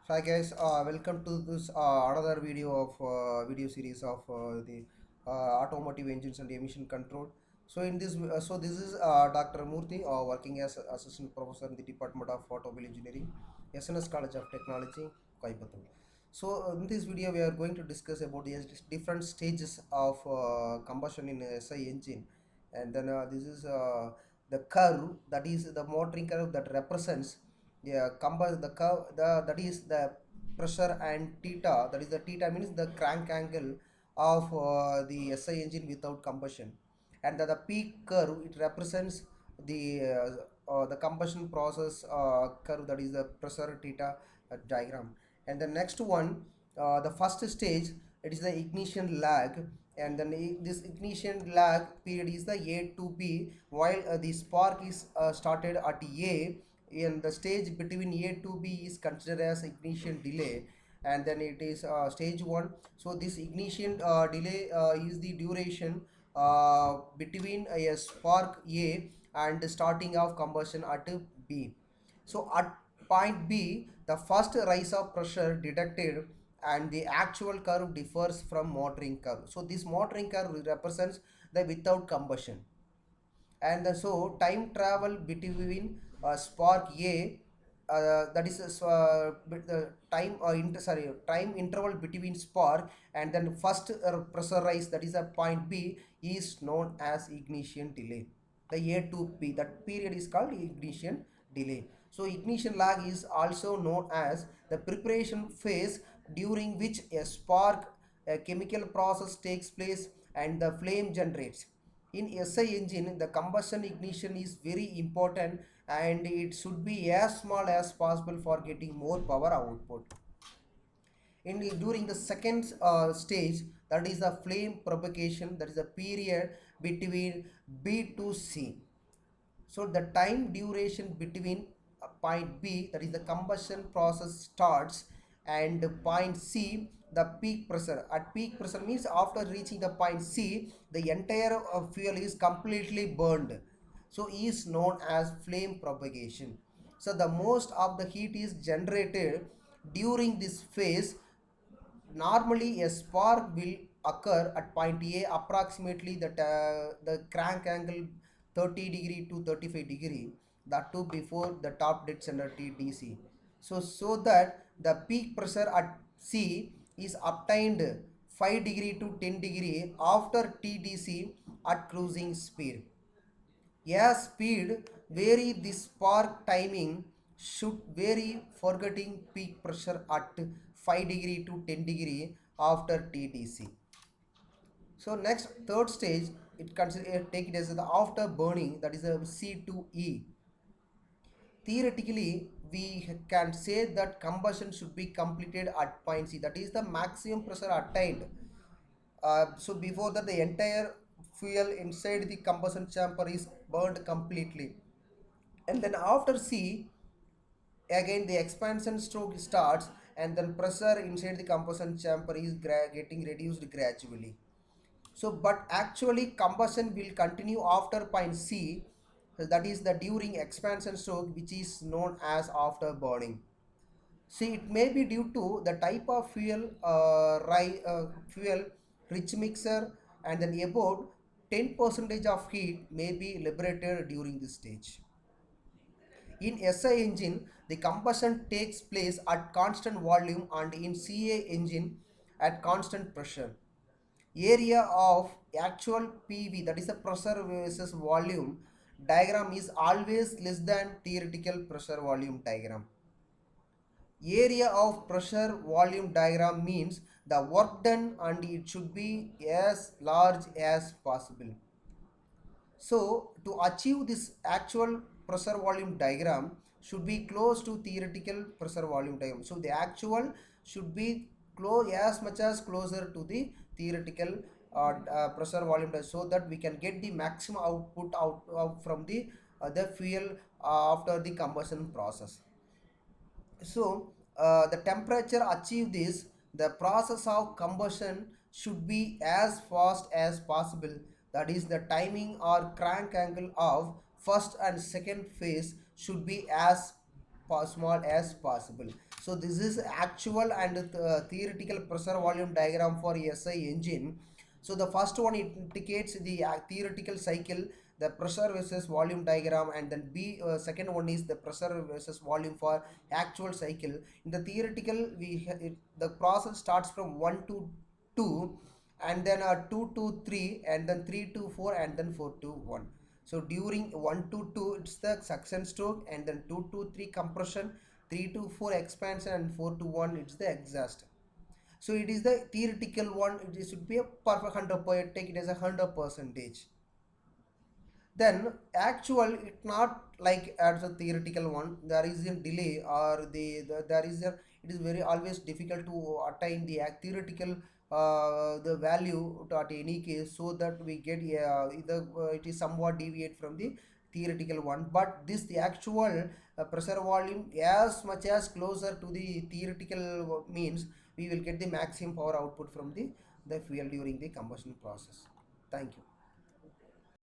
Hi guys, welcome to this another video of video series of the automotive engines and emission control. So in this, this is Dr.M.MOORTHI, working as assistant professor in the Department of Automobile Engineering, SNS College of Technology, Coimbatore. So in this video, we are going to discuss about the different stages of combustion in SI engine, and then this is the curve, that is the motoring curve that represents the curve, that is the pressure, and theta, that is the theta means the crank angle of the SI engine without combustion, and the peak curve, it represents the combustion process curve, that is the pressure theta diagram. And the next one, the first stage, it is the ignition lag, and then this ignition lag period is the A to B, while the spark is started at A, and the stage between A to B is considered as ignition delay, and then it is stage 1. So this ignition delay is the duration between a spark A and starting of combustion at B. So at point B, the first rise of pressure detected and the actual curve differs from motoring curve. So this motoring curve represents the without combustion, and so time travel between spark A, that is time time interval between spark and then first pressure rise, that is a point B, is known as ignition delay. The A to B, that period is called ignition delay. So ignition lag is also known as the preparation phase during which a spark, a chemical process takes place and the flame generates. In SI engine, the combustion ignition is very important, and it should be as small as possible for getting more power output. During the second stage, that is the flame propagation, that is the period between B to C. So the time duration between point B, that is the combustion process starts, and point C, the peak pressure. At peak pressure means after reaching the point C, the entire fuel is completely burned. So is known as flame propagation. So the most of the heat is generated during this phase. Normally a spark will occur at point A, approximately the crank angle 30 degree to 35 degree, that too before the top dead center TDC. So that the peak pressure at C is obtained 5 degree to 10 degree after TDC at cruising speed. As speed vary, the spark timing should vary, forgetting peak pressure at 5 degree to 10 degree after TDC. So next, third stage, it consider take it as the after burning, that is a C to E. Theoretically, we can say that combustion should be completed at point C, that is the maximum pressure attained. So before that, the entire fuel inside the combustion chamber is burned completely, and then after C, again the expansion stroke starts, and then pressure inside the combustion chamber is getting reduced gradually. So but actually combustion will continue after point C, that is the during expansion stroke, which is known as after burning. See, it may be due to the type of fuel rich mixer, and then about 10% of heat may be liberated during this stage. In SI engine, the combustion takes place at constant volume, and in CA engine at constant pressure. Area of actual PV, that is the pressure versus volume diagram, is always less than theoretical pressure volume diagram. Area of pressure volume diagram means the work done, and it should be as large as possible. So to achieve this actual pressure volume diagram should be close to theoretical pressure volume diagram. So the actual should be close, as much as closer to the theoretical pressure volume diagram, so that we can get the maximum output out from the fuel after the combustion process. So the temperature achieve this, the process of combustion should be as fast as possible, that is the timing or crank angle of first and second phase should be as small as possible. So this is actual and theoretical pressure volume diagram for SI engine. So the first one, it indicates the theoretical cycle, the pressure versus volume diagram, and then second one is the pressure versus volume for actual cycle. In the theoretical, the process starts from 1 to 2, and then 2 to 3, and then 3 to 4, and then 4 to 1. So during 1 to 2, it's the suction stroke, and then 2 to 3 compression, 3 to 4 expansion, and 4 to 1 it's the exhaust. So it is the theoretical one. It should be a perfect 100%. Take it as a 100%. Then actual, it not like as a theoretical one. There is a delay, or there is a, it is very always difficult to attain the theoretical the value at any case, so that we get either it is somewhat deviate from the theoretical one. But this the actual pressure volume as much as closer to the theoretical means, we will get the maximum power output from the fuel during the combustion process. Thank you.